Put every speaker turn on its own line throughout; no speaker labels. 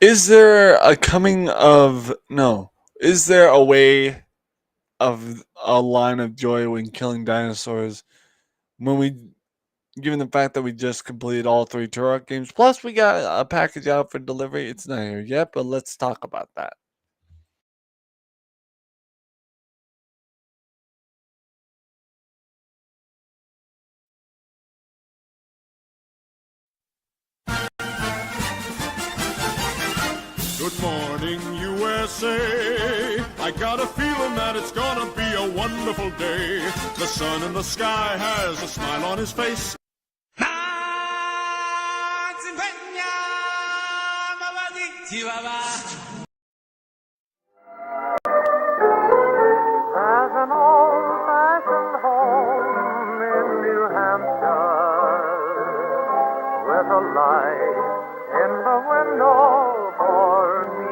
Is there a coming of no? Is there a way of a line of joy when killing dinosaurs when we, given the fact that we just completed all three Turok games, plus we got a package out for delivery? It's not here yet, but let's talk about that.
Good morning, USA. I got a feeling that it's gonna be a wonderful day. The sun in the sky has a smile on his face.
There's an old-fashioned home in New Hampshire with a light in the window for me.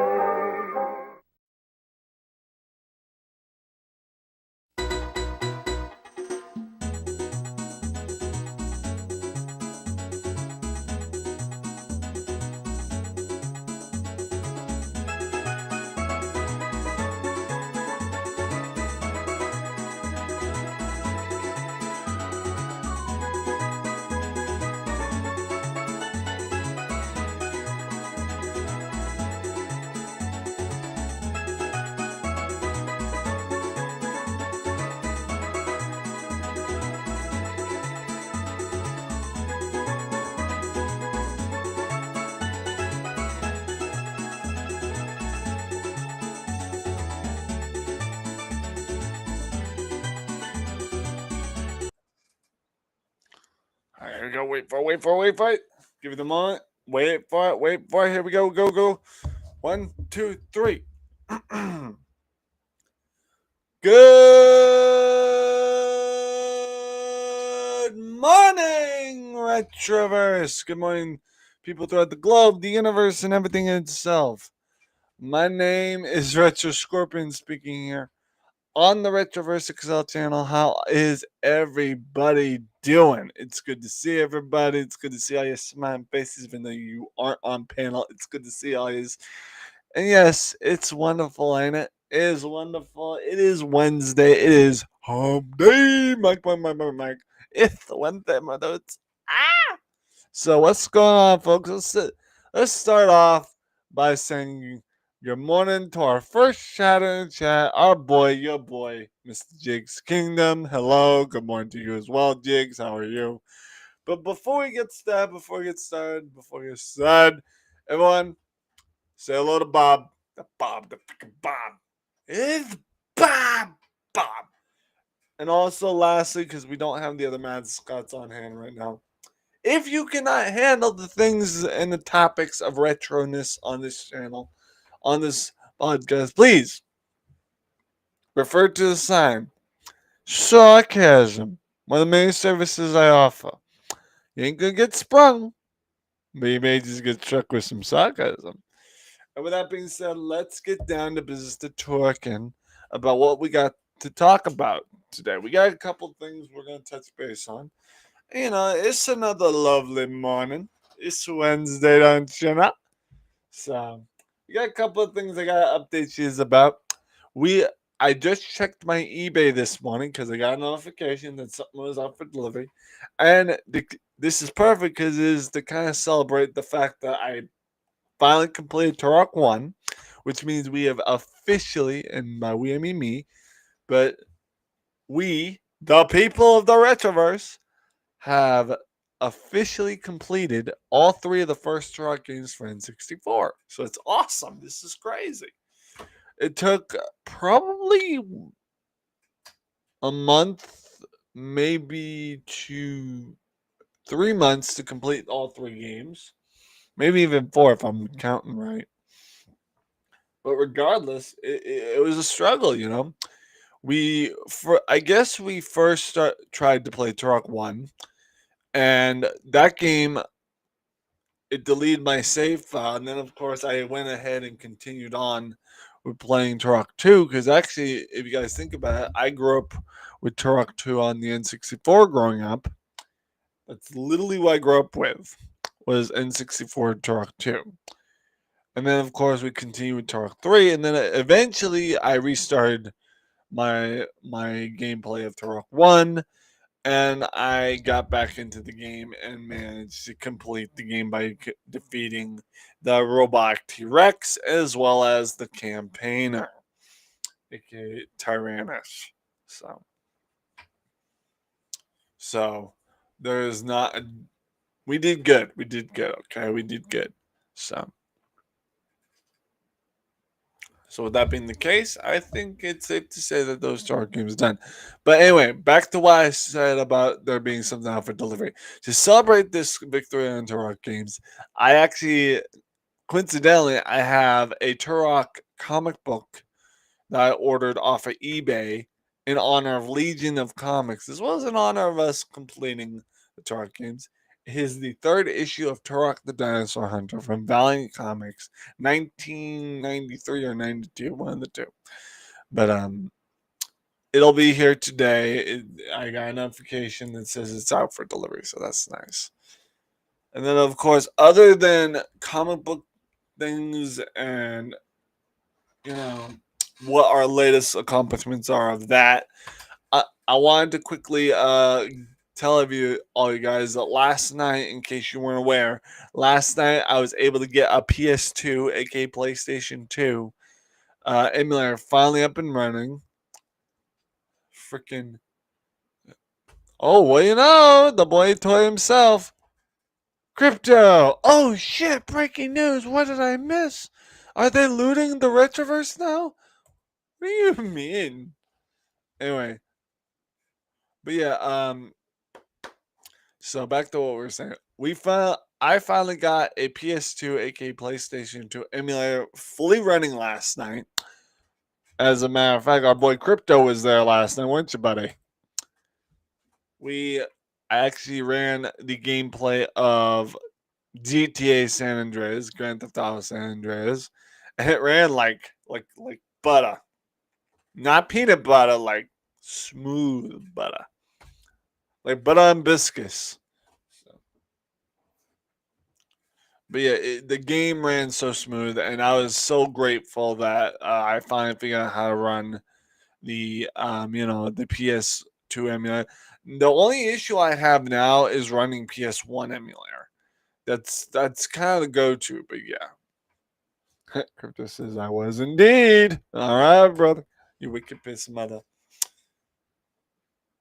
All right, here we go. Wait for it. Give it a moment. Wait for it. Here we go. Go. 1, 2, 3. Good morning, Retroverse. Good morning, people throughout the globe, the universe, and everything in itself. My name is Retro Scorpion speaking here on the Retroverse Excel channel. How is everybody doing? It's good to see everybody. It's good to see all your smiling faces, even though you aren't on panel. It's good to see all you. And yes, it's wonderful, ain't it? It is wonderful. It is Wednesday. It is HUMP-DAY. Mike. It's Wednesday, my dudes. Ah! So what's going on, folks? Let's start off by saying good morning to our first chatter in the chat, our boy, your boy, Mr. Jigs Kingdom. Hello, good morning to you as well, Jigs. How are you? But before we get started, everyone, say hello to Bob. The freaking Bob. It's Bob. Bob. And also, lastly, because we don't have the other mascots on hand right now, if you cannot handle the things and the topics of retroness on this channel, on this podcast, please refer to the sign. Sarcasm. One of the many services I offer. You ain't gonna get sprung, but you may just get struck with some sarcasm. And with that being said, let's get down to business to talking about what we got to talk about today. We got a couple things we're going to touch base on. You know, it's another lovely morning. It's Wednesday, don't you know? So, we got a couple of things I got to update you about. We I just checked my eBay this morning because I got a notification that something was up for delivery, and this is perfect because it is to kind of celebrate the fact that I finally completed Turok 1, which means we have officially, and by we I mean me, but we, the people of the Retroverse, have officially completed all three of the first Turok games for N64. So it's awesome. This is crazy. It took probably a month, maybe to 3 months to complete all three games. Maybe even four if I'm counting right. But regardless, it was a struggle, you know. I guess we first tried to play Turok 1, and that game, it deleted my save file, and then of course I went ahead and continued on with playing Turok 2, because actually, if you guys think about it, I grew up with Turok 2 on the N64 growing up. That's literally what I grew up with, was N64 Turok 2. And then, of course, we continued with Turok 3. And then eventually I restarted my gameplay of Turok 1. And I got back into the game and managed to complete the game by defeating the robotic T Rex as well as the campaigner, aka Tyrannus. So, so there's not. We did good. We did good. Okay, we did good. So, so with that being the case, I think it's safe to say that those Turok games are done. But anyway, back to what I said about there being something out for delivery. To celebrate this victory on Turok games, I actually, coincidentally, I have a Turok comic book that I ordered off of eBay in honor of Legion of Comics, as well as in honor of us completing the Turok games. It is the third issue of Turok the Dinosaur Hunter from Valiant Comics, 1993 or 92, one of the two. But it'll be here today. I got a notification that says it's out for delivery, so that's nice. And then, of course, other than comic book things and you know what our latest accomplishments are of that, I wanted to quickly tell all you guys that last night, in case you weren't aware, last night I was able to get a PS2, aka PlayStation 2 emulator finally up and running. Freaking. Oh, well, the boy toy himself. Crypto! Oh shit, breaking news. What did I miss? Are they looting the Retroverse now? What do you mean? Anyway, but yeah, so back to what we were saying. I finally got a PS2, aka PlayStation 2 emulator fully running last night. As a matter of fact, our boy Crypto was there last night, weren't you, buddy? I actually ran the gameplay of GTA San Andreas, Grand Theft Auto San Andreas, and it ran like butter, not peanut butter, like smooth butter, like butter and biscuits. But yeah, the game ran so smooth, and I was so grateful that I finally figured out how to run the PS2 emulator. The only issue I have now is running PS1 emulator. That's kind of the go-to, but yeah. Crypto says I was indeed. All right, brother. You wicked piss mother.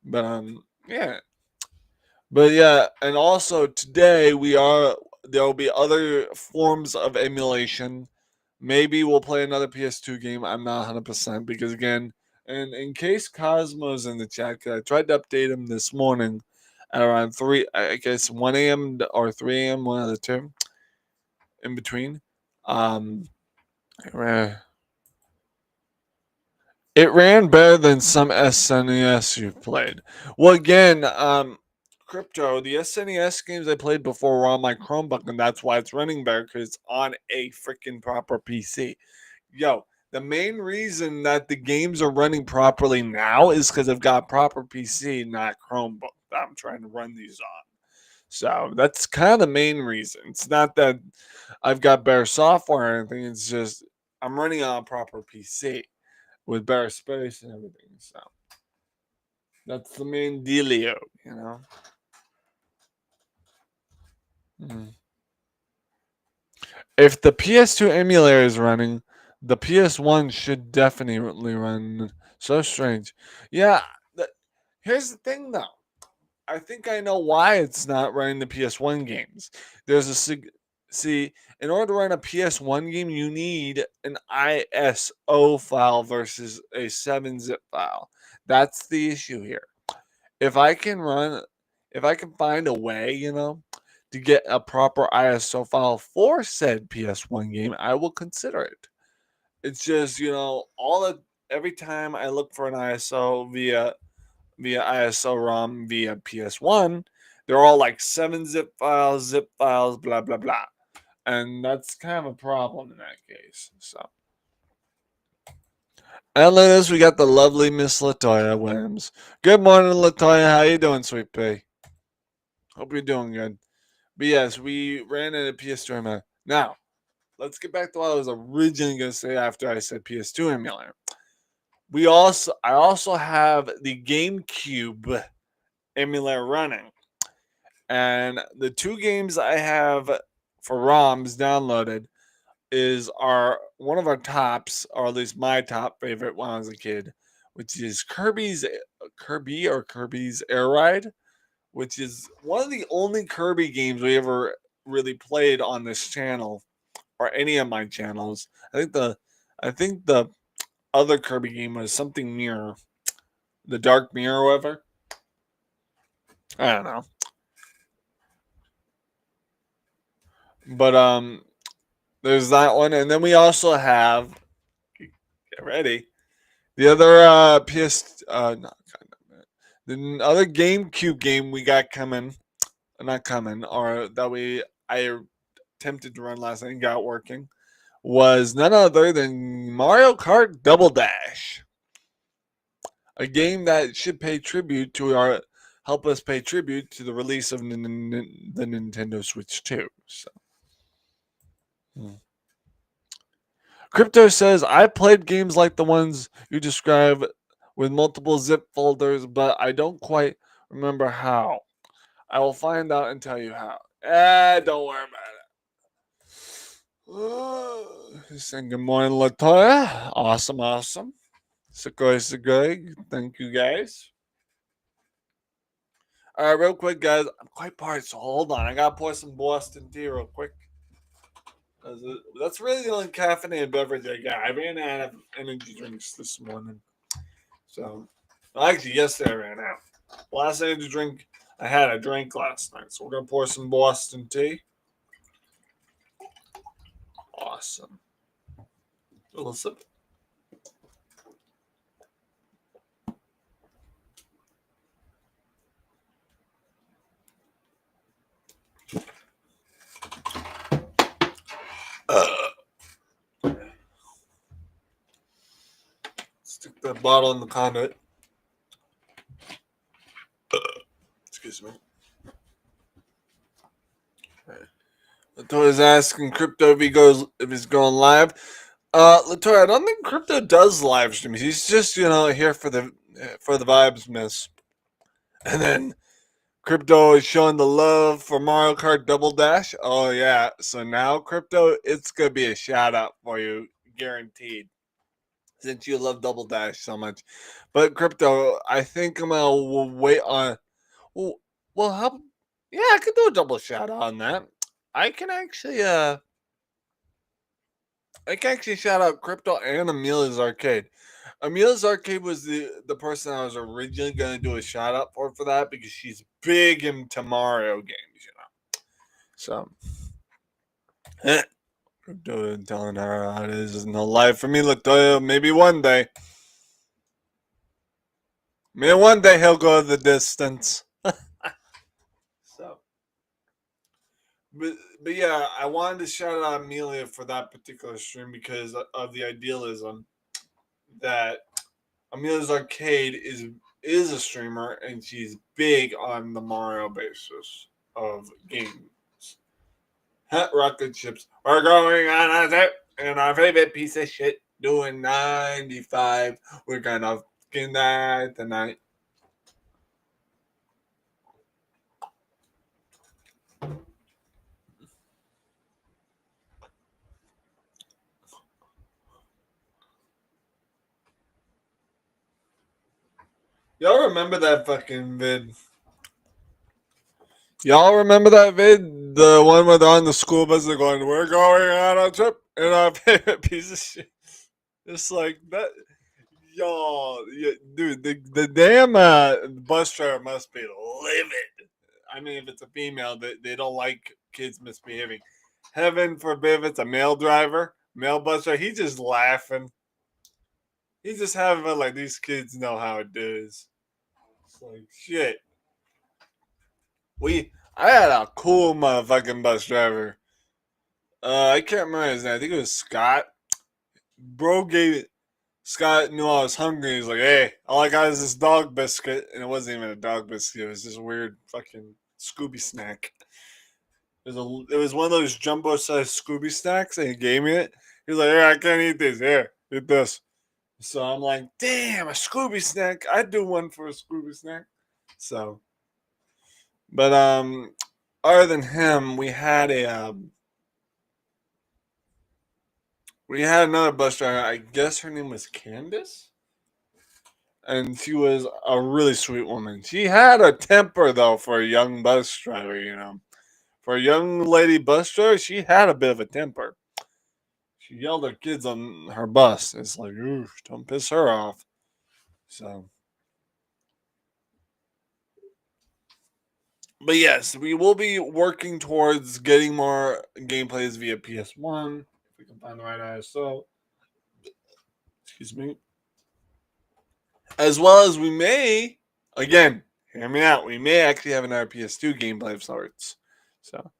But yeah. But yeah, and also today there will be other forms of emulation. Maybe we'll play another PS2 game. I'm not 100% because again, and in case Cosmo's in the chat, cause I tried to update him this morning at around 3, I guess 1 a.m. or 3 a.m., one of the two in between. It ran better than some SNES you've played. Well, again, Crypto, the SNES games I played before were on my Chromebook, and that's why it's running better because it's on a freaking proper PC. Yo, the main reason that the games are running properly now is because I've got a proper PC, not Chromebook that I'm trying to run these on. So that's kind of the main reason. It's not that I've got better software or anything. It's just I'm running on a proper PC with better space and everything. So that's the main dealio, you know. Mm. If the PS2 emulator is running, the PS1 should definitely run. So strange. Yeah, here's the thing though. I think I know why it's not running the PS1 games. There's see, in order to run a PS1 game, you need an ISO file versus a 7-zip file. That's the issue here. If I can find a way, to get a proper ISO file for said PS1 game, I will consider it. It's just, every time I look for an ISO via ISO ROM via PS1, they're all like 7-zip files, zip files, blah blah blah. And that's kind of a problem in that case. So and let us we got the lovely Miss Latoya Williams. Good morning, Latoya. How you doing, sweet pea? Hope you're doing good. But yes, we ran into PS2 now. let's get back to what I was originally going to say after I said PS2 emulator. I also have the GameCube emulator running. And the two games I have for ROMs downloaded are one of our tops, or at least my top favorite when I was a kid, which is Kirby's Air Ride, which is one of the only Kirby games we ever really played on this channel or any of my channels. I think the other Kirby game was something near the Dark Mirror, or whatever. I don't know, but there's that one, and then we also have, get ready, the other PS not the other GameCube game we got coming, not coming, or that I attempted to run last night and got working, was none other than Mario Kart Double Dash, a game that should pay tribute to our help us pay tribute to the release of the Nintendo Switch 2. So. Crypto says, I played games like the ones you describe with multiple zip folders, but I don't quite remember how. I will find out and tell you how. Don't worry about it. Saying good morning, Latoya. Awesome, awesome. Sugoi. Thank you, guys. All right, real quick, guys. I'm quite parched, so hold on. I gotta pour some Boston tea real quick. That's really the only caffeinated beverage I got. I ran out of energy drinks this morning. So, actually, yesterday I ran out. Last energy drink I had, I drank last night. So, we're going to pour some Boston tea. Awesome. A little sip. Stick the bottle in the conduit. Excuse me. Latoya's asking Crypto if he's going live. Latoya, I don't think Crypto does live streams. He's just here for the vibes, miss. And then Crypto is showing the love for Mario Kart Double Dash. Oh yeah, so now Crypto, it's gonna be a shout out for you, guaranteed. Since you love Double Dash so much, but Crypto, I think I'm gonna wait on. Well, how? Yeah, I could do a double shout out on that. I can actually shout out Crypto and Amelia's Arcade. Amelia's Arcade was the person I was originally going to do a shout out for that because she's big into Mario games, So, Crypto telling her how it is no life for me, Latoya. Maybe one day. Maybe one day he'll go the distance. So, but yeah, I wanted to shout out Amelia for that particular stream because of the idealism that Amelia's Arcade is a streamer and she's big on the Mario basis of games. Rocket ships are going on a trip and our favorite piece of shit doing 95. We're gonna fucking die tonight. Y'all remember that fucking vid? Y'all remember that vid? The one where they're on the school bus, they're going, we're going on a trip and our favorite piece of shit. It's like that. Y'all, dude, the damn bus driver must be livid. I mean, if it's a female, they don't like kids misbehaving. Heaven forbid if it's a male bus driver, he's just laughing. He's just having fun like these kids know how it is. It's like, shit. I had a cool motherfucking bus driver. I can't remember his name. I think it was Scott. Scott knew I was hungry. He's like, hey, all I got is this dog biscuit. And it wasn't even a dog biscuit. It was this weird fucking Scooby snack. It was one of those jumbo sized Scooby snacks, and he gave me it. He was like, "Here, I can't eat this. Here, eat this." So I'm like, "Damn, a Scooby snack! I'd do one for a Scooby snack." So, but other than him, we had another bus driver. I guess her name was Candace, and she was a really sweet woman. She had a temper though for a young bus driver, you know. For a young lady bus driver, she had a bit of a temper. She yelled at kids on her bus. It's like, ooh, don't piss her off. So, but yes, we will be working towards getting more gameplays via PS1 if we can find the right ISO. Excuse me. As well as we may, again, hear me out. We may actually have another PS2 gameplay of sorts. So,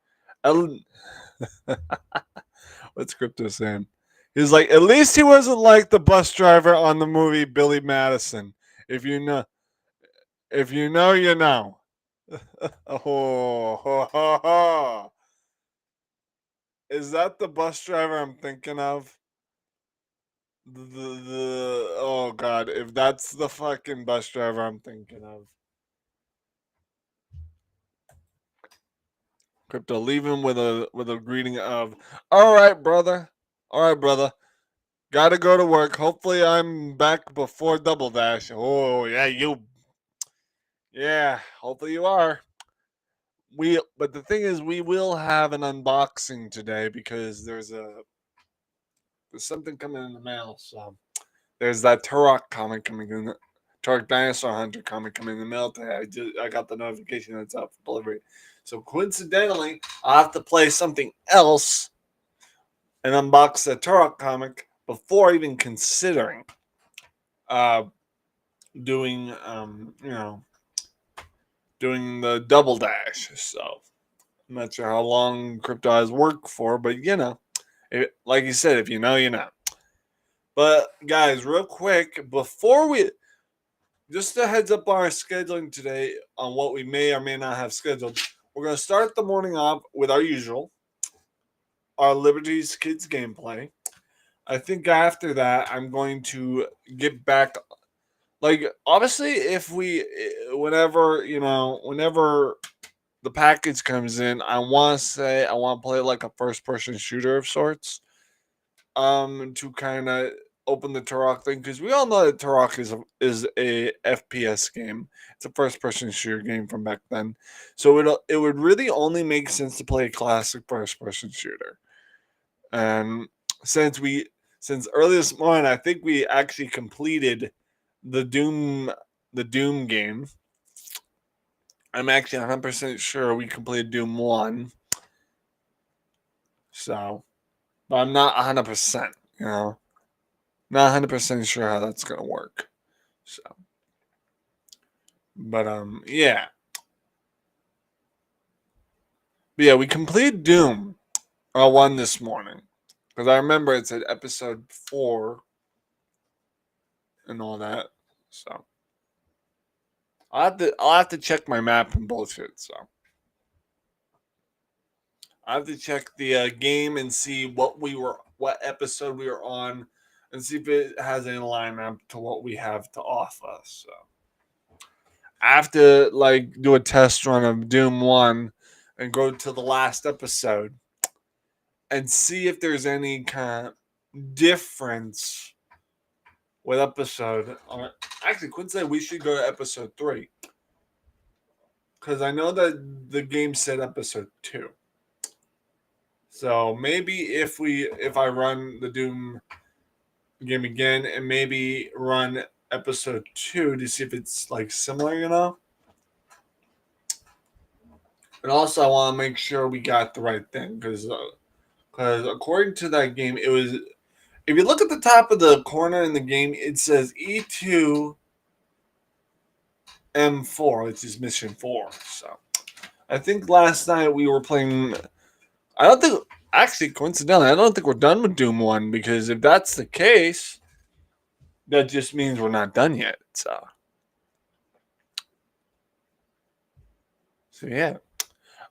what's Crypto saying? He's like, at least he wasn't like the bus driver on the movie Billy Madison. If you know, if you know, you know. Oh, ho, ho, ho. Is that the bus driver I'm thinking of? Oh god, if that's the fucking bus driver I'm thinking of. Crypto, leave him with a greeting of, all right, brother. All right, brother. Gotta go to work. Hopefully I'm back before Double Dash. Oh yeah, yeah, hopefully you are. But the thing is, we will have an unboxing today because there's something coming in the mail. So there's that Turok comic coming in, Turok Dinosaur Hunter comic coming in the mail today. I got the notification that it's out for delivery. So coincidentally, I'll have to play something else and unbox the Turok comic before even considering uh doing doing the Double Dash. So I'm not sure how long Crypto has worked for, but like you said, if you know, you know. But guys, real quick, before we just a heads up on our scheduling today on what we may or may not have scheduled. We're gonna start the morning off with our Liberties Kids gameplay. I think after that, I'm going to get back. Like obviously, if we, whenever the package comes in, I want to play like a first person shooter of sorts. To kind of open the Turok thing because we all know that Turok is a FPS game. It's a first person shooter game from back then. So it would really only make sense to play a classic first person shooter. And since early this morning, I think we actually completed the Doom game. I'm actually 100% sure we completed Doom 1. So, but I'm not 100%, Not 100% sure how that's going to work. So, but yeah. But yeah, we completed Doom 1 this morning. Because I remember it said episode 4 and all that. So, I'll have to check my map and bullshit, so. I have to check the game and see what episode we were on, and see if it has any lineup to what we have to offer. So I have to do a test run of Doom 1 and go to the last episode and see if there's any kind of difference with episode. Actually, coincidentally, we should go to episode 3 because I know that the game said episode 2. So maybe if I run the Doom game again and maybe run episode 2 to see if it's similar. And also I want to make sure we got the right thing because according to that game, it was, if you look at the top of the corner in the game, it says E2 M4, which is mission 4. So I think last night we were playing. I don't think, actually, coincidentally, I don't think we're done with Doom 1 because if that's the case, that just means we're not done yet. So yeah.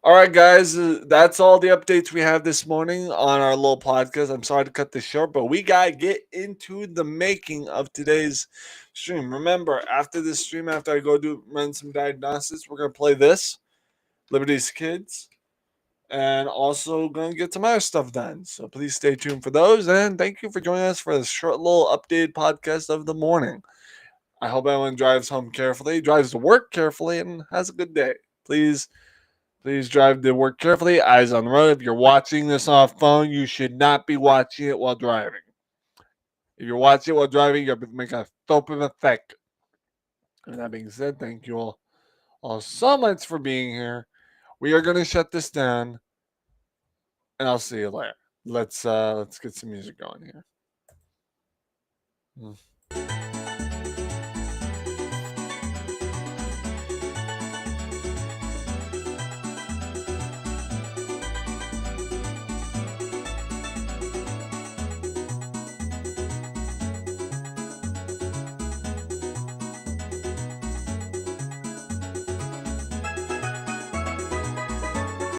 All right, guys, that's all the updates we have this morning on our little podcast. I'm sorry to cut this short, but we got to get into the making of today's stream. Remember, after this stream, after I go run some diagnostics, we're going to play this, Liberty's Kids, and also going to get some other stuff done. So please stay tuned for those. And thank you for joining us for this short little updated podcast of the morning. I hope everyone drives home carefully, drives to work carefully, and has a good day. Please drive to work carefully, eyes on the road. If you're watching this off phone, you should not be watching it while driving. If you're watching it while driving, you're making a doping effect. And that being said, thank you all so much for being here. We are going to shut this down, and I'll see you later. Let's get some music going here.